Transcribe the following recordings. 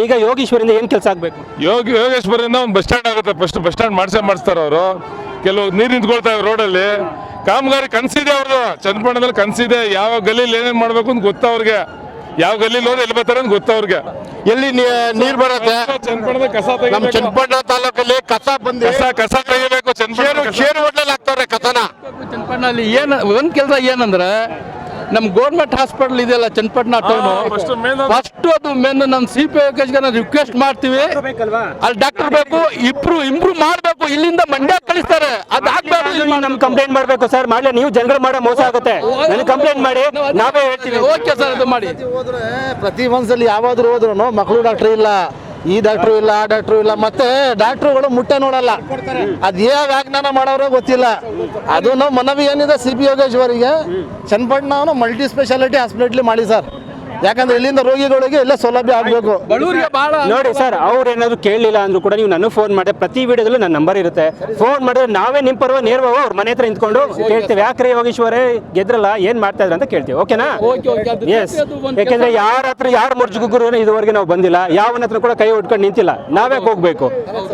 ಈಗ ಯೋಗೇಶ್ವರಿಂದ ಏನ್ ಕೆಲಸ ಆಗ್ಬೇಕು? ಯೋಗೇಶ್ವರಿಂದ ಒಂದು ಬಸ್ ಸ್ಟ್ಯಾಂಡ್ ಆಗುತ್ತೆ. ಫಸ್ಟ್ ಬಸ್ ಸ್ಟ್ಯಾಂಡ್ ಮಾಡಿಸ್ತಾರೆ ಅವರು. ಕೆಲವು ನೀರು ನಿಂತ್ಕೊಳ್ತಾ ಇವೆ ರೋಡಲ್ಲಿ. ಕಾಮಗಾರಿ ಕನಸಿದೆ ಅವ್ರದ್ದು. ಚನ್ನಪಟ್ಟಣದಲ್ಲಿ ಕನಸಿದೆ. ಯಾವ ಗಲ್ಲಿಲಿ ಏನೇನು ಮಾಡ್ಬೇಕು ಅಂತ ಗೊತ್ತ ಅವ್ರಿಗೆ. ಯಾವ ಗಲ್ಲಿಲಿ ಹೋದ್ರೆ ಎಲ್ಲಿ ಬರ್ತಾರೆ ಅಂತ ಗೊತ್ತ ಅವ್ರಿಗೆ. ಎಲ್ಲಿ ನೀರ್ ಬರುತ್ತೆ ಚನ್ನಪಟ್ಟಣದ ಕಸ ನಮ್ಮ ಚನ್ನಪಟ್ಟಣ ತಾಲೂಕಲ್ಲಿ ಕಸ ತೆಗಿಬೇಕು. ಶೇರು ಹೋಟ್ಲಲ್ಲಿ ಹಾಕ್ತಾರೆ ಕಸನ. ಚನ್ನಪಟ್ಟಣದಲ್ಲಿ ಏನು ಒಂದು ಕೆಲಸ ಏನಂದ್ರೆ ನಮ್ಮ ಗೌರ್ಮೆಂಟ್ ಹಾಸ್ಪಿಟಲ್ ಇದೆಯಲ್ಲ ಚನ್ನಪಟ್ಟಣ ಟೌನು, ಫಸ್ಟ್ ಅದು ಮೇನ್ ನಮ್ಮ CP ರಿಕ್ವೆಸ್ಟ್ ಮಾಡ್ತೀವಿ. ಅಲ್ಲಿ ಡಾಕ್ಟರ್ ಬೇಕು, ಇಂಪ್ರೂವ್ ಮಾಡಬೇಕು. ಇಲ್ಲಿಂದ ಮಂಡ್ಯ ಕಳಿಸ್ತಾರೆ. ಅದಾಗಬೇಕು. ನಮ್ ಕಂಪ್ಲೇಂಟ್ ಮಾಡ್ಬೇಕು ಸರ್. ಮಾಡ್ಲಿ, ನೀವು ಜನಗಳು ಮಾಡೋ ಮೋಸ ಆಗುತ್ತೆ. ನನಗೆ ಕಂಪ್ಲೇಂಟ್ ಮಾಡಿ, ನಾವೇ ಹೇಳ್ತೀವಿ. ಓಕೆ ಸರ್, ಅದು ಮಾಡಿ. ಹೋದ್ರೆ ಪ್ರತಿ ಒಂದ್ಸಲಿ ಯಾವಾದ್ರು ಹೋದ್ರು ಮಕ್ಕಳು ಡಾಕ್ಟರ್ ಇಲ್ಲ, ಈ ಡಾಕ್ಟ್ರು ಇಲ್ಲ, ಆ ಡಾಕ್ಟ್ರು ಇಲ್ಲ, ಮತ್ತೆ ಡಾಕ್ಟ್ರುಗಳು ಮುಟ್ಟೆ ನೋಡಲ್ಲ. ಅದ್ ವ್ಯಾಜ್ಞಾನ ಮಾಡೋರೇ ಗೊತ್ತಿಲ್ಲ. ಅದು ನಾವು ಮನವಿ ಏನಿದೆ CP ಯೋಗೇಶ್ವರಿಗೆ, ಚನ್ನಪಟ್ಟಣ ಮಲ್ಟಿ ಸ್ಪೆಷಾಲಿಟಿ ಹಾಸ್ಪಿಟಲ್ ಮಾಡಿ ಸರ್. ಯಾಕಂದ್ರೆ ಇಲ್ಲಿಂದ ರೋಗಿಗಳಿಗೆ ಎಲ್ಲ ಸೌಲಭ್ಯ ಆಗಬೇಕು. ನೋಡಿ ಸರ್, ಅವ್ರು ಏನಾದ್ರು ಕೇಳಲಿಲ್ಲ ಅಂದ್ರೂ ಕೂಡ ನೀವು ನನಗೆ ಫೋನ್ ಮಾಡಿ. ಪ್ರತಿ ವಿಡಿಯೋದಲ್ಲೂ ನನ್ನ ನಂಬರ್ ಇರುತ್ತೆ. ಫೋನ್ ಮಾಡಿದ್ರೆ ನಾವೇ ನಿಮ್ಮ ಪರವಾಗಿ ನೇರವಾಗಿ ಅವ್ರ ಮನೆ ಹತ್ರ ನಿಂತ್ಕೊಂಡು ಕೇಳ್ತೇವೆ. ಯಾಕ್ರೆ ಯೋಗೇಶ್ವರೇ ಗೆದ್ರಲ್ಲ, ಏನ್ ಮಾಡ್ತಾ ಇದ್ರ ಅಂತ ಕೇಳ್ತೀವಿ. ಓಕೆನಾ? ಎಸ್. ಯಾಕೆಂದ್ರೆ ಯಾರ ಮುರ್ಜುಗುರು ಇದುವರೆಗೆ ನಾವು ಬಂದಿಲ್ಲ. ಯಾವನ ಹತ್ರ ಕೂಡ ಕೈ ಉಟ್ಕೊಂಡು ನಿಂತಿಲ್ಲ. ನಾವೇ ಹೋಗ್ಬೇಕು.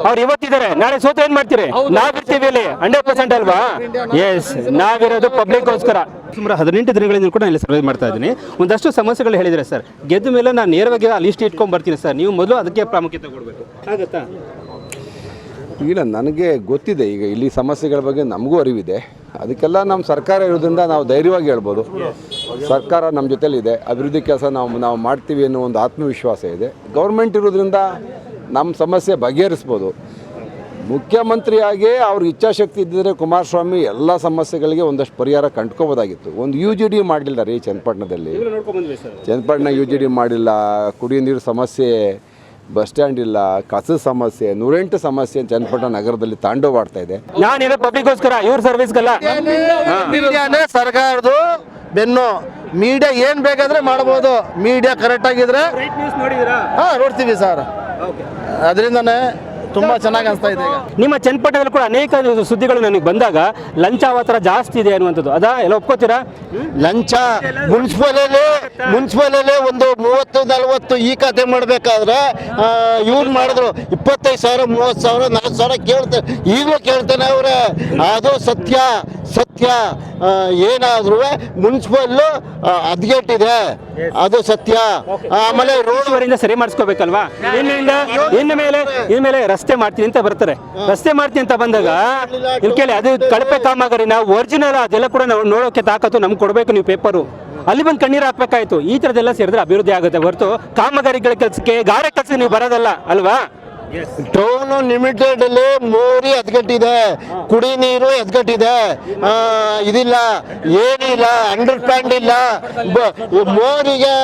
ಅವ್ರು ಇವತ್ತಿದ್ದಾರೆ, ನಾಳೆ ಸೋತ ಏನ್ ಮಾಡ್ತೀರಿ? ನಾವಿರ್ತೀವಿ ಅಲ್ಲಿ 100% ಅಲ್ವಾ? ಎಸ್, ನಾವಿರೋದು ಪಬ್ಲಿಕ್ಗೋಸ್ಕರ. ಸುಮಾರು 18 ದಿನಗಳಿಂದ ಕೂಡ ಇಲ್ಲಿ ಸರ್ವೆ ಮಾಡ್ತಾ ಇದ್ದೀನಿ. ಒಂದಷ್ಟು ಸಮಸ್ಯೆಗಳು ಹೇಳಿದ್ರೆ ಸರ್, ಗೆದ್ದ ಮೇಲೆ ನಾನು ನೇರವಾಗಿ ಆ ಲಿಸ್ಟ್ ಇಟ್ಕೊಂಡ್ ಬರ್ತೀನಿ ಸರ್. ನೀವು ಮೊದಲು ಅದಕ್ಕೆ ಪ್ರಾಮುಖ್ಯತೆ ಕೊಡಬೇಕು. ಆಗತ್ತಾ? ಇಲ್ಲ, ನನಗೆ ಗೊತ್ತಿದೆ. ಈಗ ಇಲ್ಲಿ ಸಮಸ್ಯೆಗಳ ಬಗ್ಗೆ ನಮಗೂ ಅರಿವಿದೆ. ಅದಕ್ಕೆಲ್ಲ ನಮ್ಮ ಸರ್ಕಾರ ಇರೋದ್ರಿಂದ ನಾವು ಧೈರ್ಯವಾಗಿ ಹೇಳ್ಬೋದು, ಸರ್ಕಾರ ನಮ್ಮ ಜೊತೆಲಿದೆ. ಅಭಿವೃದ್ಧಿ ಕೆಲಸ ನಾವು ಮಾಡ್ತೀವಿ ಅನ್ನೋ ಒಂದು ಆತ್ಮವಿಶ್ವಾಸ ಇದೆ. ಗೌರ್ಮೆಂಟ್ ಇರೋದ್ರಿಂದ ನಮ್ಮ ಸಮಸ್ಯೆ ಬಗೆಹರಿಸ್ಬೋದು. ಮುಖ್ಯಮಂತ್ರಿಯಾಗಿ ಅವ್ರಿಗೆ ಇಚ್ಛಾಶಕ್ತಿ ಇದ್ದಿದ್ರೆ ಕುಮಾರಸ್ವಾಮಿ ಎಲ್ಲ ಸಮಸ್ಯೆಗಳಿಗೆ ಒಂದಷ್ಟು ಪರಿಹಾರ ಕಂಡ್ಕೋಬೋದಾಗಿತ್ತು. ಒಂದು UGD ಮಾಡಲಿಲ್ಲ ರೀ ಚನ್ನಪಟ್ಟಣದಲ್ಲಿ. ಚನ್ನಪಟ್ಟಣ UGD ಮಾಡಿಲ್ಲ. ಕುಡಿಯೋ ನೀರು ಸಮಸ್ಯೆ, ಬಸ್ ಸ್ಟ್ಯಾಂಡ್ ಇಲ್ಲ, ಕಸದ ಸಮಸ್ಯೆ, 108 ಸಮಸ್ಯೆ ಚನ್ನಪಟ್ಟಣ ನಗರದಲ್ಲಿ ತಾಂಡವಾಡ್ತಾ ಇದೆ. ನಾನಿರೋ ಪಬ್ಲಿಕ್ಗೋಸ್ಕರ, ಇವ್ರ ಸರ್ವಿಸ್ಗಲ್ಲ. ಮೀಡಿಯಾನೇ ಸರ್ಕಾರದ್ದು ಬೆನ್ನು. ಮೀಡಿಯಾ ಏನ್ ಬೇಕಾದ್ರೆ ಮಾಡ್ಬೋದು. ಮೀಡಿಯಾ ಕರೆಕ್ಟ್ ಆಗಿದ್ರೆ ನೋಡ್ತೀವಿ ಸರ್. ಅದರಿಂದನೇ ತುಂಬಾ ಚೆನ್ನಾಗಿ ಅನಿಸ್ತಾ ಇದೆ. ನಿಮ್ಮ ಚನ್ನಪಟ್ಟಣದಲ್ಲಿ ಕೂಡ ಅನೇಕ ಸುದ್ದಿಗಳು ನನಗೆ ಬಂದಾಗ ಲಂಚ ಅವತರ ಜಾಸ್ತಿ ಇದೆ ಅನ್ನುವಂಥದ್ದು. ಅದಾ ಎಲ್ಲ ಒಪ್ಕೋತೀರಾ? ಲಂಚ ಮುನ್ಸಿಪಲಲ್ಲಿ ಒಂದು 30-40 ಈ ಖಾತೆ ಮಾಡಬೇಕಾದ್ರೆ ಇವ್ರು ಮಾಡಿದ್ರು 25,000, 30,000, 40,000 ಕೇಳ್ತಾರೆ. ಈಗಲೂ ಕೇಳ್ತಾನೆ ಅವ್ರೆ. ಅದು ಸತ್ಯ. ಏನಾದ್ರೂ ಮುನ್ಸಿಪಲ್ಲು ಹದ್ಗೆಟ್ಟಿದೆ, ಅದು ಸತ್ಯ. ಆಮೇಲೆ ರೋಡ್ ಸರಿ ಮಾಡಿಸ್ಕೋಬೇಕಲ್ವಾ? ಇನ್ಮೇಲೆ ರಸ್ತೆ ಮಾಡ್ತೀನಿ ಅಂತ ಬರ್ತಾರೆ. ರಸ್ತೆ ಮಾಡ್ತೀನಿ ಅಂತ ಬಂದಾಗ ಇಲ್ಲಿ ಕೇಳಿ, ಅದು ಕಳಪೆ ಕಾಮಗಾರಿ. ನಾವು ಒರಿಜಿನಲ್ ಅದೆಲ್ಲ ಕೂಡ ನಾವು ನೋಡೋಕೆ ತಾಕತ್ತು ನಮ್ಗೆ ಕೊಡಬೇಕು. ನೀವು ಪೇಪರು ಅಲ್ಲಿ ಬಂದು ಕಣ್ಣೀರು ಹಾಕ್ಬೇಕಾಯ್ತು. ಈ ಥರದ್ದೆಲ್ಲ ಸೇರಿದ್ರೆ ಅಭಿವೃದ್ಧಿ ಆಗುತ್ತೆ ಹೊರತು ಕಾಮಗಾರಿಗಳ ಕೆಲಸಕ್ಕೆ, ಗಾರೆ ಕೆಲಸಕ್ಕೆ ನೀವು ಬರೋದಲ್ಲ ಅಲ್ವಾ? ಟೌನ್ ಲಿಮಿಟೆಡ್ ಅಲ್ಲಿ ಮೋರಿ ಹದ್ಗಟ್ಟಿದೆ, ಕುಡಿ ನೀರು ಹದ್ಗಟ್ಟಿದೆ, ಇದಿಲ್ಲ, ಏನಿಲ್ಲ, ಅಂಡರ್ಸ್ಟ್ಯಾಂಡ್ ಇಲ್ಲ. ಮೋರಿಗೆ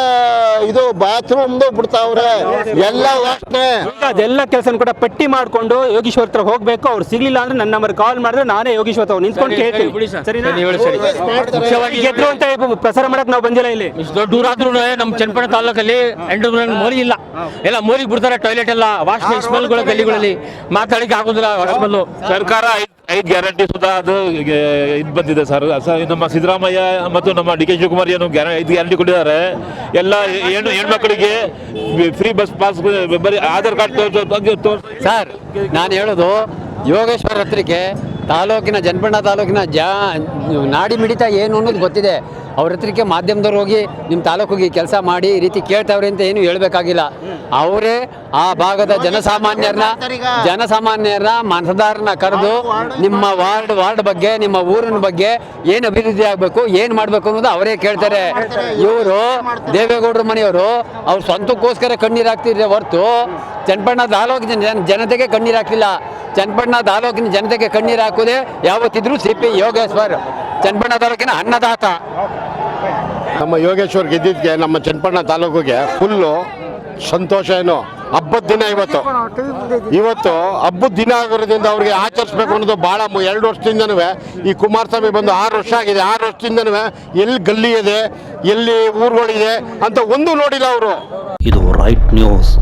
ಇದು ಬಾತ್ರೂಮ್ ಬಿಡ್ತಾವ್ರೆ, ಎಲ್ಲ ವಾಸನೆ. ಅದೆಲ್ಲ ಕೆಲಸ ಕೂಡ ಪಟ್ಟಿ ಮಾಡ್ಕೊಂಡು ಯೋಗೇಶ್ವರ್ ಹತ್ರ ಹೋಗ್ಬೇಕು. ಅವ್ರು ಸಿಗ್ಲಿಲ್ಲ ಅಂದ್ರೆ ನನ್ನ ನಂಬರ್ ಕಾಲ್ ಮಾಡಿದ್ರೆ ನಾನೇ ಯೋಗೇಶ್ವರ್ ಅವ್ರು ನಿಂತ್ಕೊಂಡು ಕೇಳ್ತೀನಿ. ಗೆದ್ರು ಅಂತ ಪ್ರಸಾರ ಮಾಡಕ್ ನಾವು ಬಂದಿಲ್ಲ. ಇಲ್ಲಿ ದೊಡ್ಡ ಊರಾದ್ರೂ ನಮ್ಮ ಚನ್ನಪಟ್ಟಣ ತಾಲೂಕಲ್ಲಿ ಮೋರಿ ಇಲ್ಲ. ಎಲ್ಲ ಮೋರಿಗೆ ಬಿಡ್ತಾರೆ. ಟಾಯ್ಲೆಟ್ ಎಲ್ಲ ವಾಶ್ ಗಲ್ಲಿಗಳಲ್ಲಿ ಮಾತಾಡಿಕೆ ಆಗೋದಿಲ್ಲ. ಸರ್ಕಾರ 5 ಗ್ಯಾರಂಟಿ ಸುಧಾ ಅದು ಇದು ಬಂದಿದೆ ಸರ್. ನಮ್ಮ ಸಿದ್ದರಾಮಯ್ಯ ಮತ್ತು ನಮ್ಮ DK ಶಿವಕುಮಾರ್ ಏನು 5 ಗ್ಯಾರಂಟಿ ಕೊಟ್ಟಿದ್ದಾರೆ. ಎಲ್ಲ ಹೆಣ್ಮಕ್ಳಿಗೆ ಫ್ರೀ ಬಸ್ ಪಾಸ್, ಬರೀ ಆಧಾರ್ ಕಾರ್ಡ್. ಸರ್, ನಾನು ಹೇಳೋದು ಯೋಗೇಶ್ವರ ಹತ್ರಕ್ಕೆ ಚನ್ನಪಟ್ಟಣ ತಾಲೂಕಿನ ನಾಡಿ ಮಿಡಿತ ಏನು ಅನ್ನೋದು ಗೊತ್ತಿದೆ. ಅವ್ರ ಹತ್ರಕ್ಕೆ ಮಾಧ್ಯಮದವ್ರು ಹೋಗಿ ನಿಮ್ಮ ತಾಲೂಕಿಗೆ ಕೆಲಸ ಮಾಡಿ ಈ ರೀತಿ ಕೇಳ್ತಾವ್ರೆ ಅಂತ ಏನು ಹೇಳಬೇಕಾಗಿಲ್ಲ. ಅವರೇ ಆ ಭಾಗದ ಜನಸಾಮಾನ್ಯರ ಮತದಾರನ ಕರೆದು ನಿಮ್ಮ ವಾರ್ಡ್ ಬಗ್ಗೆ, ನಿಮ್ಮ ಊರಿನ ಬಗ್ಗೆ ಏನು ಅಭಿವೃದ್ಧಿ ಆಗಬೇಕು, ಏನು ಮಾಡಬೇಕು ಅನ್ನೋದು ಅವರೇ ಕೇಳ್ತಾರೆ. ಇವರು ದೇವೇಗೌಡರ ಮನೆಯವರು ಅವ್ರ ಸ್ವಂತಕ್ಕೋಸ್ಕರ ಕಣ್ಣೀರು ಹಾಕ್ತಿದ್ರೆ ಹೊರತು ಚನ್ನಪಟ್ಟಣ ತಾಲೂಕಿನ ಜನತೆಗೆ ಕಣ್ಣೀರು ಹಾಕ್ಲಿಲ್ಲ. ಚನ್ನಪಟ್ಟಣ ತಾಲೂಕಿನ ಜನತೆಗೆ ಕಣ್ಣೀರು ಹಾಕೋದೇ ಯಾವತ್ತಿದ್ರೂ CP ಯೋಗೇಶ್ವರ್, ಚನ್ನಪಟ್ಟಣ ತಾಲೂಕಿನ ಅನ್ನದಾತ. ನಮ್ಮ ಯೋಗೇಶ್ವರ್ ಗೆದ್ದಿದ್ಗೆ ನಮ್ಮ ಚನ್ನಪಟ್ಟಣ ತಾಲೂಕಿಗೆ ಫುಲ್ಲು ಸಂತೋಷ. ಏನು ಹಬ್ಬದ ದಿನ ಇವತ್ತು ಹಬ್ಬದ ದಿನ ಆಗಿರೋದ್ರಿಂದ ಅವ್ರಿಗೆ ಆಚರಿಸ್ಬೇಕು ಅನ್ನೋದು ಭಾಳ. 2 ವರ್ಷದಿಂದನೂ ಈ ಕುಮಾರಸ್ವಾಮಿ ಬಂದು 6 ವರ್ಷ ಆಗಿದೆ. 6 ವರ್ಷದಿಂದನೂ ಎಲ್ಲಿ ಗಲ್ಲಿ ಇದೆ, ಎಲ್ಲಿ ಊರುಗಳಿದೆ ಅಂತ ಒಂದು ನೋಡಿಲ್ಲ ಅವರು. ಇದು ರೈಟ್ ನ್ಯೂಸ್.